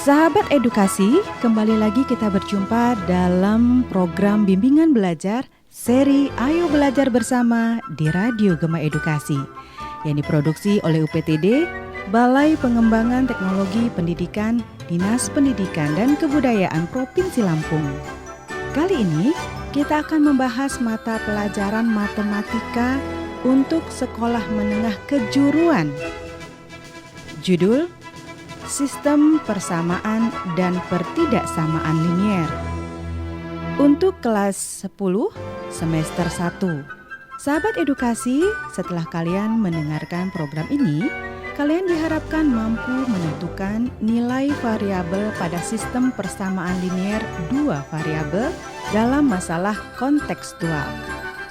Sahabat edukasi, kembali lagi kita berjumpa dalam program bimbingan belajar seri Ayo Belajar Bersama di Radio Gema Edukasi yang diproduksi oleh UPTD, Balai Pengembangan Teknologi Pendidikan, Dinas Pendidikan dan Kebudayaan Provinsi Lampung. Kali ini kita akan membahas mata pelajaran matematika untuk sekolah menengah kejuruan. Judul Sistem Persamaan dan Pertidaksamaan Linier. Untuk kelas 10 semester 1. Sahabat edukasi, setelah kalian mendengarkan program ini, kalian diharapkan mampu menentukan nilai variabel pada sistem persamaan linier dua variabel dalam masalah kontekstual.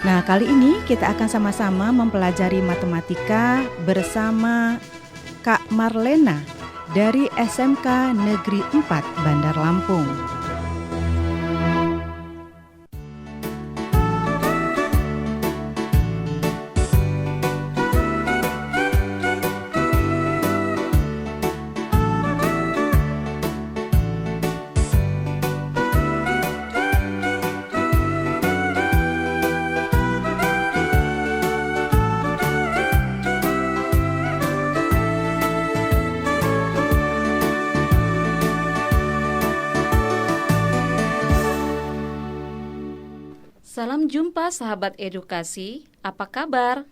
Nah, kali ini kita akan sama-sama mempelajari matematika bersama Kak Marlena dari SMK Negeri 4 Bandar Lampung. Salam jumpa sahabat edukasi, apa kabar?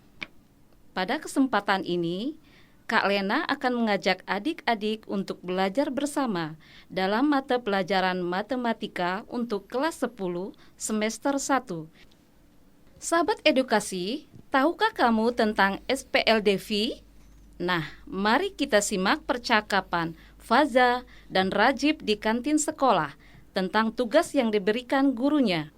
Pada kesempatan ini, Kak Lena akan mengajak adik-adik untuk belajar bersama dalam mata pelajaran matematika untuk kelas 10 semester 1. Sahabat edukasi, tahukah kamu tentang SPLDV? Nah, mari kita simak percakapan Faza dan Rajib di kantin sekolah tentang tugas yang diberikan gurunya.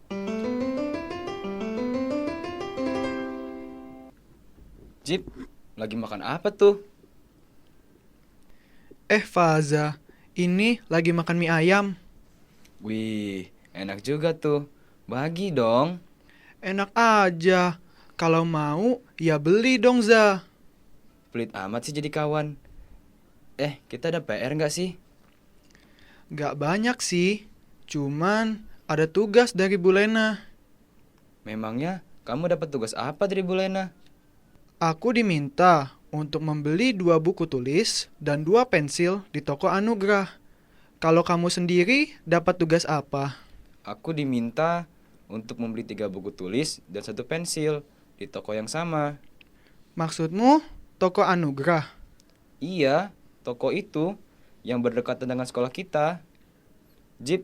Jip, lagi makan apa tuh? Faza, ini lagi makan mie ayam. Wih, enak juga tuh. Bagi dong. Enak aja. Kalau mau, ya beli dong, Za. Pelit amat sih jadi kawan. Kita ada PR nggak sih? Gak banyak sih. Cuman ada tugas dari Bu Lena. Memangnya kamu dapat tugas apa dari Bu Lena? Aku diminta untuk membeli 2 buku tulis dan 2 pensil di toko Anugrah. Kalau kamu sendiri dapat tugas apa? Aku diminta untuk membeli 3 buku tulis dan 1 pensil di toko yang sama. Maksudmu toko Anugrah? Iya, toko itu yang berdekatan dengan sekolah kita. Jip,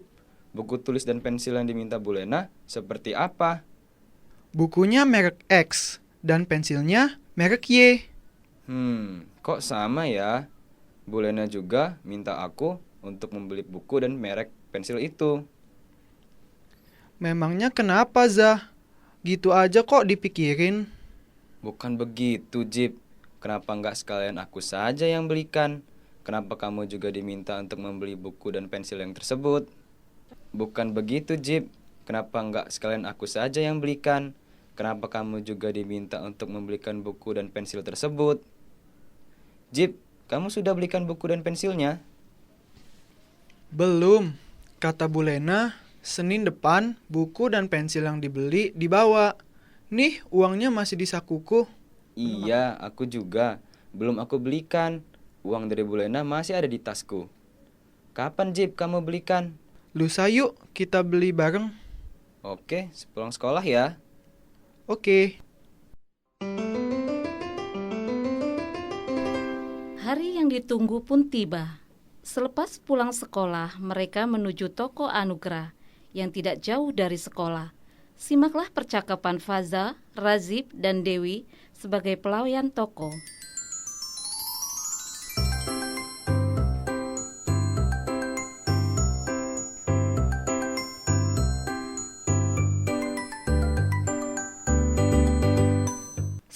buku tulis dan pensil yang diminta Bu Lena seperti apa? Bukunya merek X dan pensilnya merek Y. Kok sama ya? Bu Lena juga minta aku untuk membeli buku dan merek pensil itu. Memangnya kenapa, Za? Gitu aja kok dipikirin. Bukan begitu, Jip. Kenapa nggak sekalian aku saja yang belikan? Kenapa kamu juga diminta untuk membeli buku dan pensil yang tersebut? Bukan begitu, Jip. Kenapa nggak sekalian aku saja yang belikan? Kenapa kamu juga diminta untuk membelikan buku dan pensil tersebut? Jip, kamu sudah belikan buku dan pensilnya? Belum. Kata Bu Lena, Senin depan buku dan pensil yang dibeli dibawa. Nih, uangnya masih di sakuku. Iya, aku juga. Belum aku belikan. Uang dari Bu Lena masih ada di tasku. Kapan, Jip, kamu belikan? Lusa yuk, kita beli bareng. Oke, sepulang sekolah ya. Oke. Hari yang ditunggu pun tiba. Selepas pulang sekolah, mereka menuju toko Anugrah yang tidak jauh dari sekolah. Simaklah percakapan Faza, Razib, dan Dewi sebagai pelayan toko.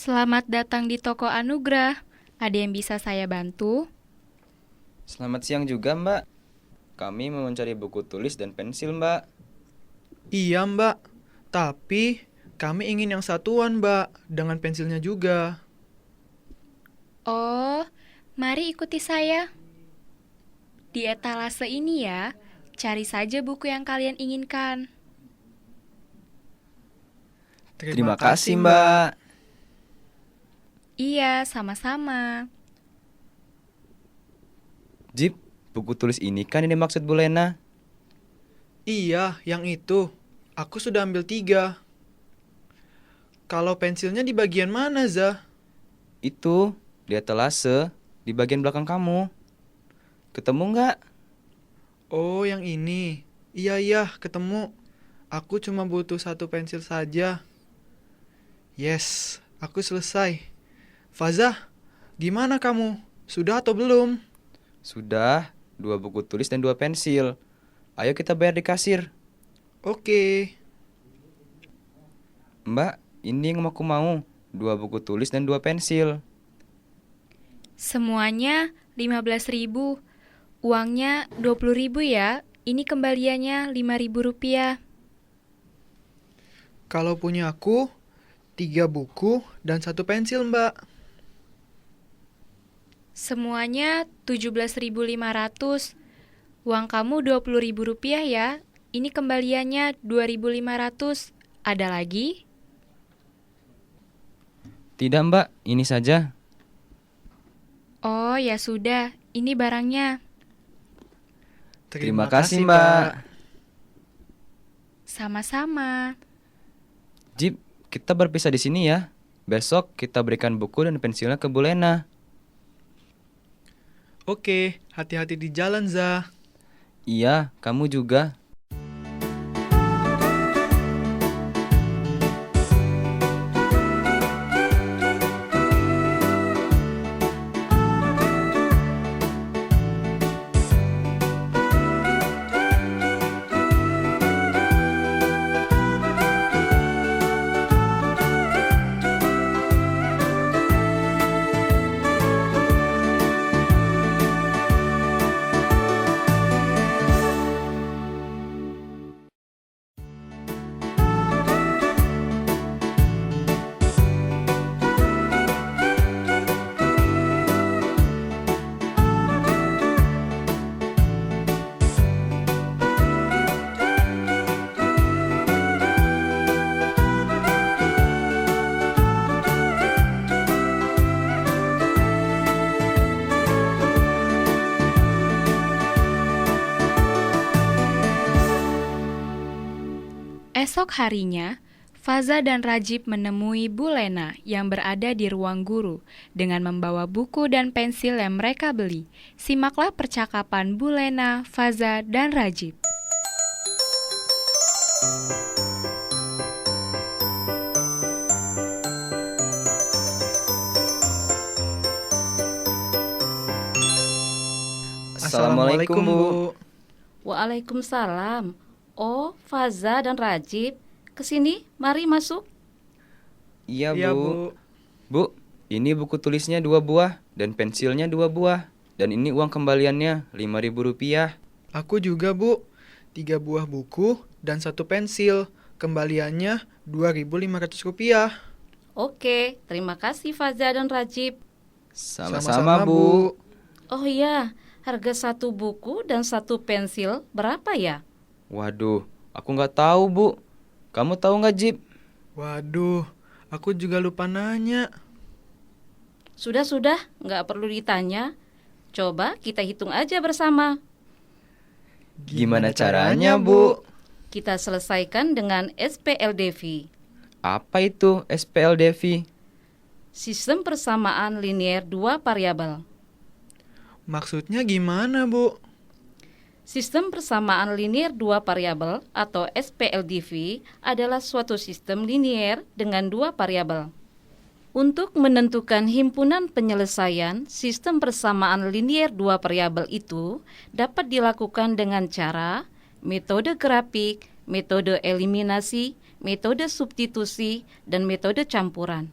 Selamat datang di toko Anugrah. Ada yang bisa saya bantu? Selamat siang juga, Mbak. Kami mau mencari buku tulis dan pensil, Mbak. Iya, Mbak. Tapi kami ingin yang satuan, Mbak, dengan pensilnya juga. Oh, mari ikuti saya. Di etalase ini ya, cari saja buku yang kalian inginkan. Terima kasih, Mbak. Iya, sama-sama. Jip, buku tulis ini kan ini maksud Bu Lena. Iya, yang itu. Aku sudah ambil 3. Kalau pensilnya di bagian mana, Zah? Itu, di etalase, di bagian belakang kamu. Ketemu nggak? Oh, yang ini. Iya, ketemu. Aku cuma butuh 1 pensil saja. Yes, aku selesai. Fazah, gimana kamu? Sudah atau belum? Sudah, 2 buku tulis dan 2 pensil. Ayo kita bayar di kasir. Oke. Mbak, ini yang aku mau. 2 buku tulis dan 2 pensil. Semuanya 15.000. Uangnya 20.000 ya. Ini kembaliannya 5.000 rupiah. Kalau punya aku, 3 buku dan 1 pensil, Mbak. Semuanya 17.500. Uang kamu 20.000 rupiah ya. Ini kembaliannya 2.500. Ada lagi? Tidak, Mbak, ini saja. Oh, ya sudah. Ini barangnya. Terima kasih, Mbak. Sama-sama. Jip, kita berpisah di sini ya. Besok kita berikan buku dan pensilnya ke Bu Lena. Oke, hati-hati di jalan, Zah. Iya, kamu juga. Esok harinya, Faza dan Rajib menemui Bu Lena yang berada di ruang guru dengan membawa buku dan pensil yang mereka beli. Simaklah percakapan Bu Lena, Faza, dan Rajib. Assalamualaikum, Bu. Waalaikumsalam. Oh, Faza dan Rajib. Kesini, mari masuk. Iya, Iya, Bu. Bu. Bu, ini buku tulisnya 2 buah dan pensilnya 2 buah. Dan ini uang kembaliannya 5.000 rupiah. Aku juga, Bu. 3 buah buku dan 1 pensil. Kembaliannya 2.500 rupiah. Oke, terima kasih Faza dan Rajib. Sama-sama, Bu. Oh iya, harga 1 buku dan 1 pensil berapa ya? Waduh, aku nggak tahu, Bu. Kamu tahu nggak, Jip? Waduh, aku juga lupa nanya. Sudah, nggak perlu ditanya. Coba kita hitung aja bersama. Gimana caranya, Bu? Kita selesaikan dengan SPLDV. Apa itu SPLDV? Sistem persamaan linier 2 variabel. Maksudnya gimana, Bu? Sistem persamaan linier 2 variabel atau SPLDV adalah suatu sistem linier dengan 2 variabel. Untuk menentukan himpunan penyelesaian, sistem persamaan linier 2 variabel itu dapat dilakukan dengan cara metode grafik, metode eliminasi, metode substitusi, dan metode campuran.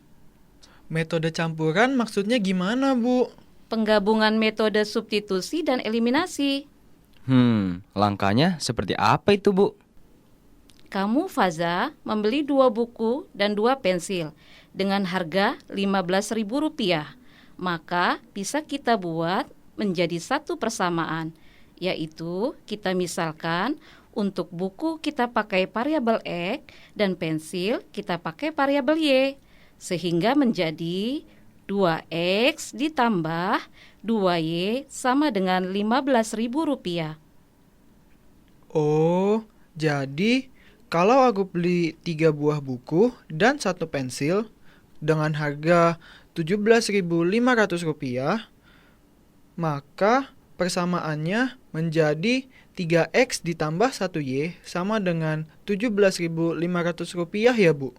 Metode campuran maksudnya gimana, Bu? Penggabungan metode substitusi dan eliminasi. Langkahnya seperti apa itu, Bu? Kamu, Faza, membeli 2 buku dan 2 pensil dengan harga Rp15.000. Maka bisa kita buat menjadi 1 persamaan, yaitu kita misalkan untuk buku kita pakai variabel X dan pensil kita pakai variabel Y, sehingga menjadi 2X ditambah 2Y sama dengan Rp15.000. Oh, jadi kalau aku beli 3 buah buku dan 1 pensil dengan harga Rp17.500, maka persamaannya menjadi 3X ditambah 1Y sama dengan Rp17.500 ya, Bu?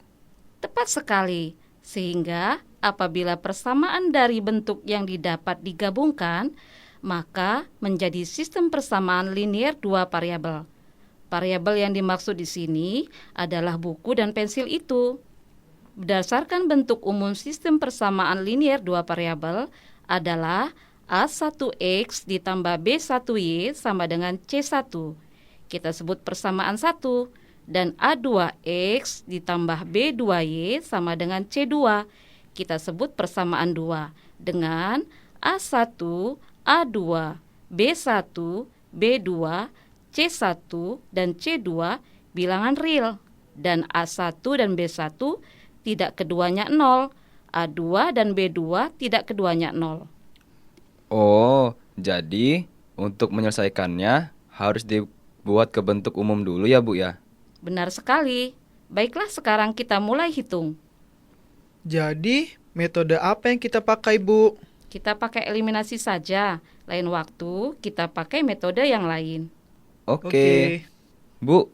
Tepat sekali, sehingga apabila persamaan dari bentuk yang didapat digabungkan, maka menjadi sistem persamaan linier dua variabel. Variabel yang dimaksud di sini adalah buku dan pensil itu. Berdasarkan bentuk umum sistem persamaan linier dua variabel adalah A1X ditambah B1Y sama dengan C1. Kita sebut persamaan 1. Dan A2X ditambah B2Y sama dengan C2. Kita sebut persamaan 2. Dengan A1, A2, B1, B2, C1, dan C2 bilangan real. Dan A1 dan B1 tidak keduanya 0. A2 dan B2 tidak keduanya 0. Oh, jadi untuk menyelesaikannya harus dibuat ke bentuk umum dulu ya, Bu ya? Benar sekali. Baiklah, sekarang kita mulai hitung. Jadi, metode apa yang kita pakai, Bu? Kita pakai eliminasi saja. Lain waktu kita pakai metode yang lain. Oke. Bu,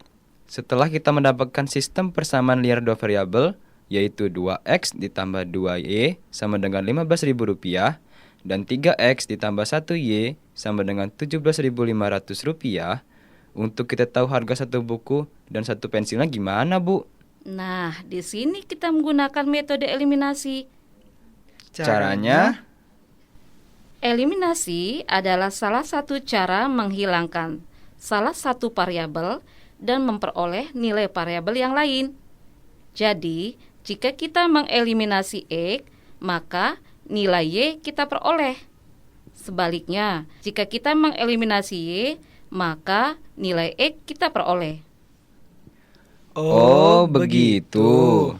setelah kita mendapatkan sistem persamaan linear dua variabel, yaitu 2X ditambah 2Y sama dengan Rp15.000 dan 3X ditambah 1Y sama dengan Rp17.500, untuk kita tahu harga satu buku dan satu pensilnya gimana, Bu? Nah, di sini kita menggunakan metode eliminasi. Caranya? Eliminasi adalah salah satu cara menghilangkan salah satu variabel dan memperoleh nilai variabel yang lain. Jadi, jika kita mengeliminasi X, maka nilai Y kita peroleh. Sebaliknya, jika kita mengeliminasi Y, maka nilai X kita peroleh. Oh, begitu.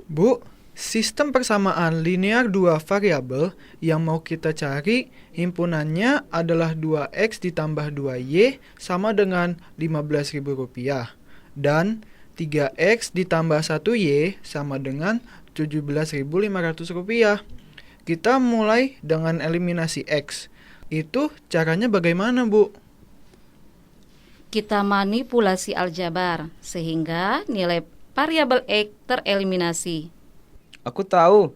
Bu, sistem persamaan linear dua variabel yang mau kita cari himpunannya adalah 2X ditambah 2Y sama dengan Rp15.000 dan 3X ditambah 1Y sama dengan Rp17.500. Kita mulai dengan eliminasi X. Itu caranya bagaimana, Bu? Kita manipulasi aljabar sehingga nilai variabel X tereliminasi. Aku tahu.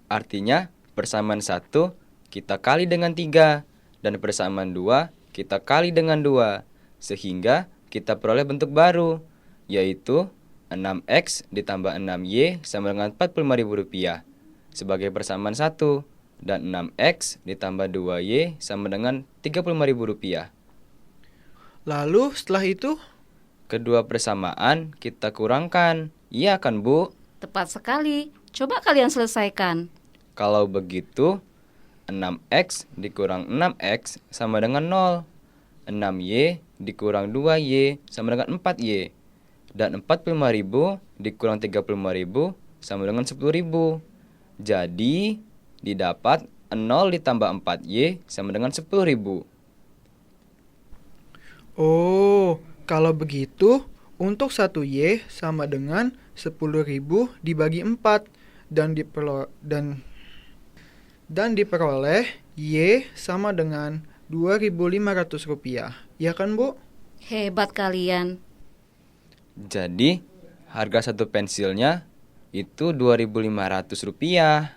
Artinya persamaan 1 kita kali dengan 3 dan persamaan 2 kita kali dengan 2, sehingga kita peroleh bentuk baru, yaitu 6X ditambah 6Y sama dengan Rp45.000 sebagai persamaan 1 dan 6X ditambah 2Y sama dengan Rp35.000. Lalu setelah itu, Kedua persamaan kita kurangkan, iya kan, Bu? Tepat sekali. Coba kalian selesaikan. Kalau begitu, 6X dikurang 6X sama dengan 0. 6Y dikurang 2Y sama dengan 4Y. Dan 45.000 dikurang 35.000 sama dengan 10.000. Jadi, didapat 0 ditambah 4Y sama dengan 10.000. oh, kalau begitu, untuk 1Y sama dengan 10.000 dibagi 4 dan diperoleh Y sama dengan Rp2.500. Ya kan, Bu? Hebat kalian. Jadi, harga satu pensilnya itu Rp2.500.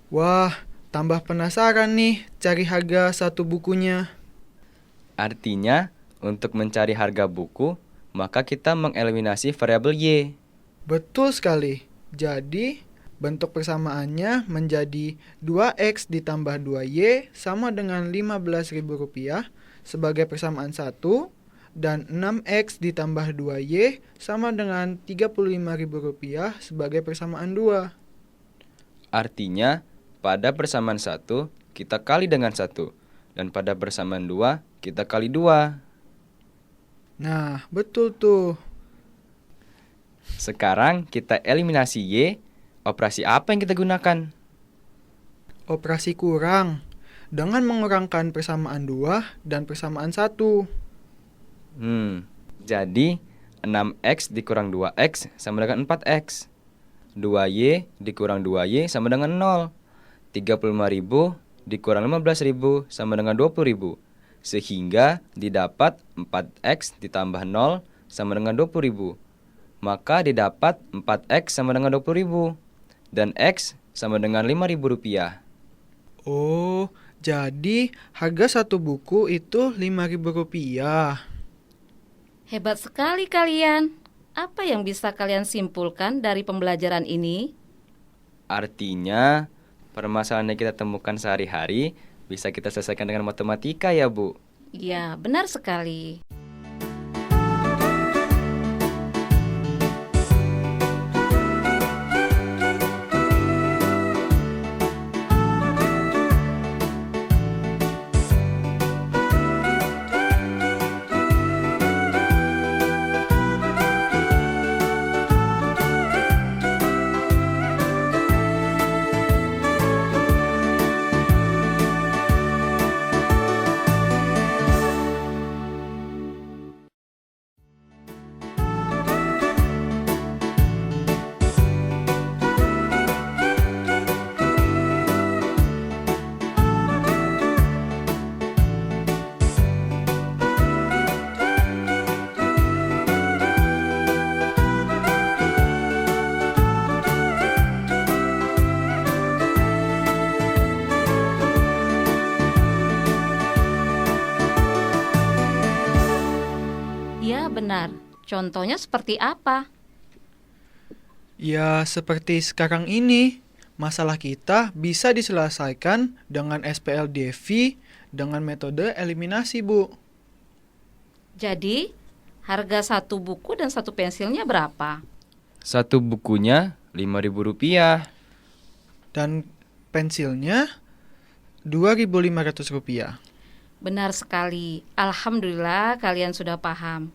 Wah, tambah penasaran nih cari harga satu bukunya. Artinya, untuk mencari harga buku, maka kita mengeliminasi variabel Y. Betul sekali. Jadi, bentuk persamaannya menjadi 2X ditambah 2Y sama dengan Rp15.000 sebagai persamaan 1 dan 6X ditambah 2Y sama dengan Rp35.000 sebagai persamaan 2. Artinya, pada persamaan 1, kita kali dengan 1. Dan pada persamaan 2, kita kali 2. Nah, betul tuh. Sekarang kita eliminasi Y. Operasi apa yang kita gunakan? Operasi kurang. Dengan mengurangkan persamaan 2 dan persamaan 1. Jadi 6X dikurang 2X sama dengan 4X. 2Y dikurang 2Y sama dengan 0. 35.000 dikurang 15.000 sama dengan 20.000. Sehingga didapat 4X ditambah 0 sama dengan 20.000. Maka didapat 4X sama dengan 20.000. Dan X sama dengan Rp5.000. Oh, jadi harga satu buku itu Rp5.000. Hebat sekali kalian. Apa yang bisa kalian simpulkan dari pembelajaran ini? Artinya, permasalahan yang kita temukan sehari-hari bisa kita selesaikan dengan matematika ya, Bu? Ya, benar sekali. Ya, benar. Contohnya seperti apa? Ya, seperti sekarang ini. Masalah kita bisa diselesaikan dengan SPLDV dengan metode eliminasi, Bu. Jadi, harga satu buku dan satu pensilnya berapa? Satu bukunya Rp5.000. Dan pensilnya Rp2.500. Benar sekali. Alhamdulillah kalian sudah paham.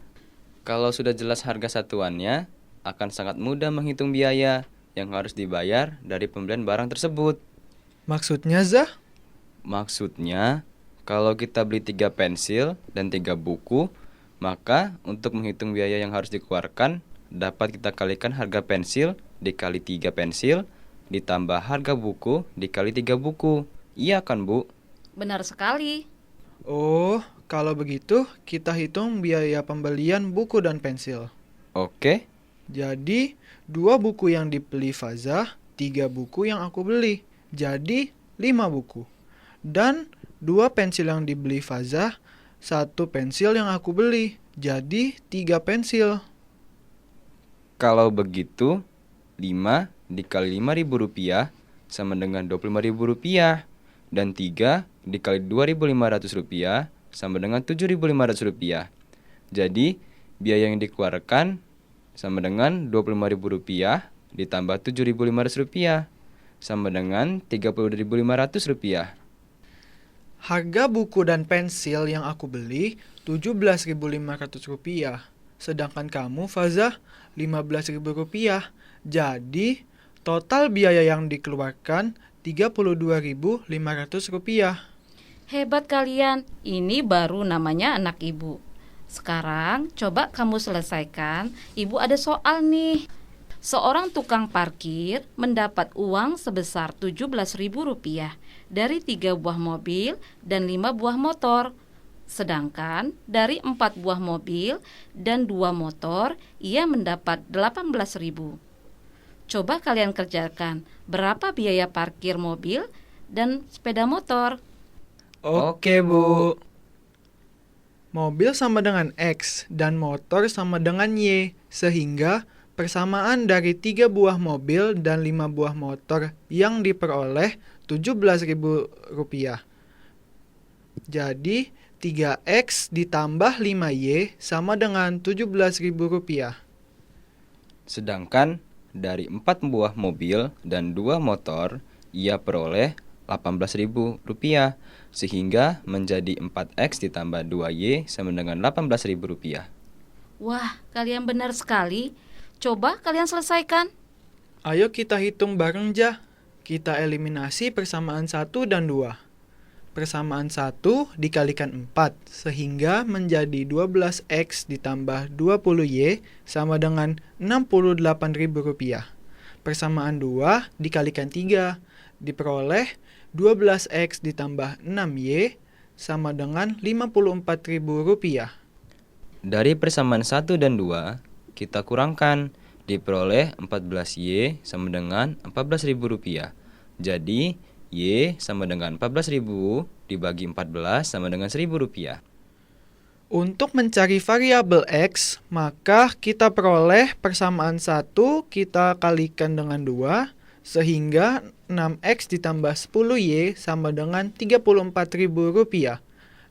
Kalau sudah jelas harga satuannya, akan sangat mudah menghitung biaya yang harus dibayar dari pembelian barang tersebut. Maksudnya, Zah? Maksudnya, kalau kita beli 3 pensil dan 3 buku, maka untuk menghitung biaya yang harus dikeluarkan, dapat kita kalikan harga pensil dikali 3 pensil, ditambah harga buku dikali 3 buku. Iya kan, Bu? Benar sekali. Oh, kalau begitu kita hitung biaya pembelian buku dan pensil. Oke. Jadi, 2 buku yang dibeli Fazah, 3 buku yang aku beli. Jadi, 5 buku. Dan 2 pensil yang dibeli Fazah, 1 pensil yang aku beli. Jadi, 3 pensil. Kalau begitu, 5 dikali Rp5.000 sama dengan Rp25.000. Dan 3 dikali Rp2.500 sama dengan Rp7.500. Jadi, biaya yang dikeluarkan sama dengan Rp25.000 ditambah Rp7.500 sama dengan Rp30.500. Harga buku dan pensil yang aku beli Rp17.500. Sedangkan kamu, Fazah, Rp15.000. Jadi, total biaya yang dikeluarkan Rp32.500. Hebat kalian. Ini baru namanya anak ibu. Sekarang coba kamu selesaikan. Ibu ada soal nih. Seorang tukang parkir mendapat uang sebesar Rp17.000 dari 3 buah mobil dan 5 buah motor. Sedangkan dari 4 buah mobil dan 2 motor ia mendapat Rp18.000. Coba kalian kerjakan berapa biaya parkir mobil dan sepeda motor. Oke, Bu. Mobil sama dengan X dan motor sama dengan Y, sehingga persamaan dari 3 buah mobil dan 5 buah motor yang diperoleh Rp17.000. Jadi 3X ditambah 5Y sama dengan Rp17.000. Sedangkan dari 4 buah mobil dan 2 motor, ia peroleh Rp18.000, sehingga menjadi 4X ditambah 2Y sama dengan Rp18.000. Wah, kalian benar sekali. Coba kalian selesaikan. Ayo kita hitung bareng, Jah. Kita eliminasi persamaan 1 dan 2. Persamaan 1 dikalikan 4, sehingga menjadi 12X ditambah 20Y sama dengan Rp68.000. Persamaan 2 dikalikan 3, diperoleh 12X ditambah 6Y sama dengan Rp54.000. Dari persamaan 1 dan 2, kita kurangkan, diperoleh 14Y sama dengan Rp14.000. Jadi, Y sama dengan 14.000 dibagi 14 sama dengan Rp1.000. Untuk mencari variabel X, maka kita peroleh persamaan 1 kita kalikan dengan 2, sehingga 6X ditambah 10Y sama dengan Rp34.000.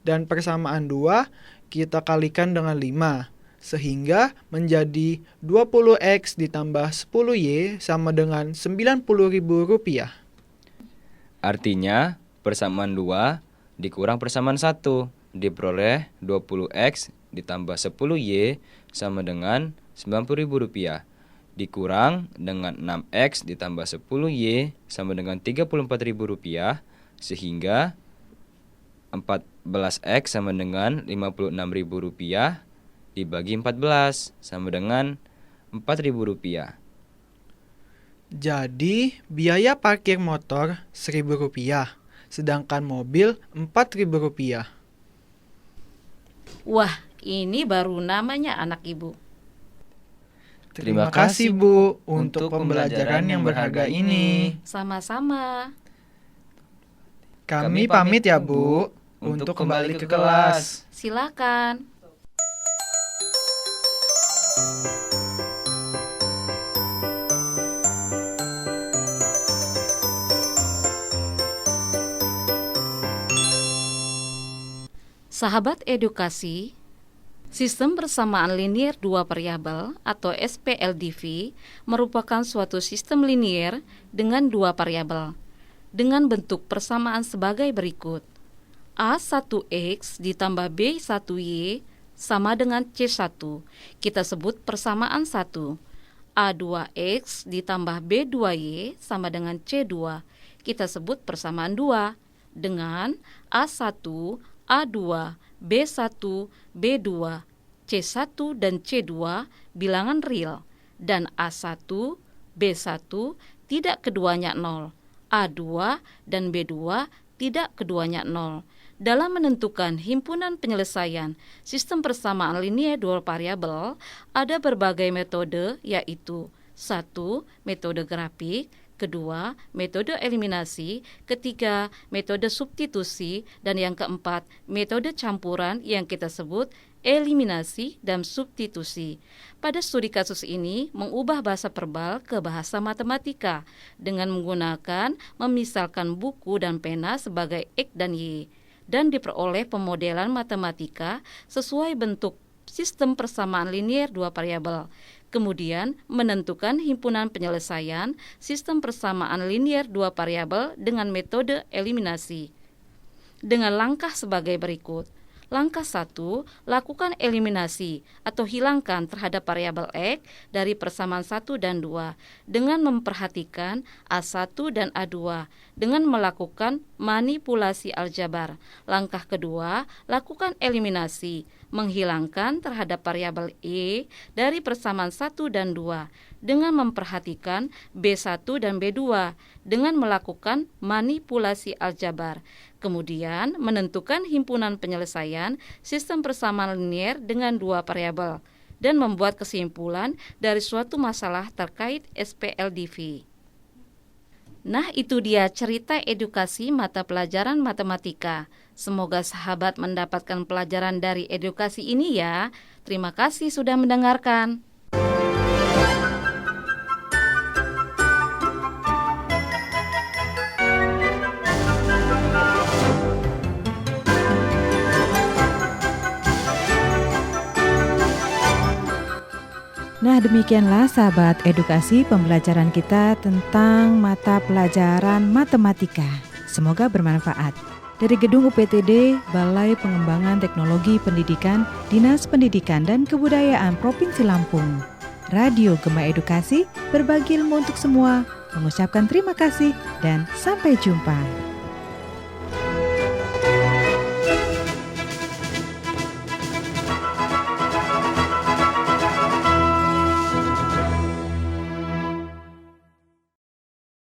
Dan persamaan 2 kita kalikan dengan 5, sehingga menjadi 20X ditambah 10Y sama dengan Rp90.000. Artinya, persamaan 2 dikurang persamaan 1 diperoleh 20X ditambah 10Y sama dengan Rp90.000. Dikurang dengan 6X ditambah 10Y sama dengan Rp34.000, sehingga 14X sama dengan Rp56.000 dibagi 14 sama dengan Rp4.000. Jadi, biaya parkir motor Rp1.000, sedangkan mobil Rp4.000. Wah, ini baru namanya anak ibu. Terima kasih, Bu, untuk pembelajaran yang berharga ini. Sama-sama. Kami pamit ya, Bu, untuk kembali ke kelas. Silakan. Sahabat edukasi, sistem persamaan linier dua variabel atau SPLDV merupakan suatu sistem linier dengan dua variabel dengan bentuk persamaan sebagai berikut. A1X ditambah B1Y sama dengan C1, kita sebut persamaan 1. A2X ditambah B2Y sama dengan C2, kita sebut persamaan 2. Dengan A1, A2, B1, B2, C1 dan C2 bilangan real, dan A1, B1 tidak keduanya 0, A2 dan B2 tidak keduanya 0. Dalam menentukan himpunan penyelesaian sistem persamaan linier dua variabel, ada berbagai metode, yaitu 1. Metode grafik, 2. Metode eliminasi, 3. Metode substitusi, dan yang keempat, metode campuran yang kita sebut eliminasi dan substitusi. Pada studi kasus ini, mengubah bahasa verbal ke bahasa matematika dengan menggunakan memisalkan buku dan pena sebagai X dan Y, dan diperoleh pemodelan matematika sesuai bentuk sistem persamaan linier dua variabel. Kemudian menentukan himpunan penyelesaian sistem persamaan linier dua variabel dengan metode eliminasi. Dengan langkah sebagai berikut. Langkah 1, lakukan eliminasi atau hilangkan terhadap variabel X dari persamaan 1 dan 2 dengan memperhatikan A1 dan A2 dengan melakukan manipulasi aljabar. Langkah kedua, lakukan eliminasi, menghilangkan terhadap variabel E dari persamaan 1 dan 2 dengan memperhatikan B1 dan B2 dengan melakukan manipulasi aljabar. Kemudian menentukan himpunan penyelesaian sistem persamaan linier dengan dua variabel dan membuat kesimpulan dari suatu masalah terkait SPLDV. Nah, itu dia cerita edukasi mata pelajaran matematika. Semoga sahabat mendapatkan pelajaran dari edukasi ini ya. Terima kasih sudah mendengarkan. Nah, demikianlah sahabat edukasi pembelajaran kita tentang mata pelajaran matematika. Semoga bermanfaat. Dari Gedung UPTD, Balai Pengembangan Teknologi Pendidikan, Dinas Pendidikan dan Kebudayaan Provinsi Lampung, Radio Gema Edukasi, berbagi ilmu untuk semua, mengucapkan terima kasih dan sampai jumpa.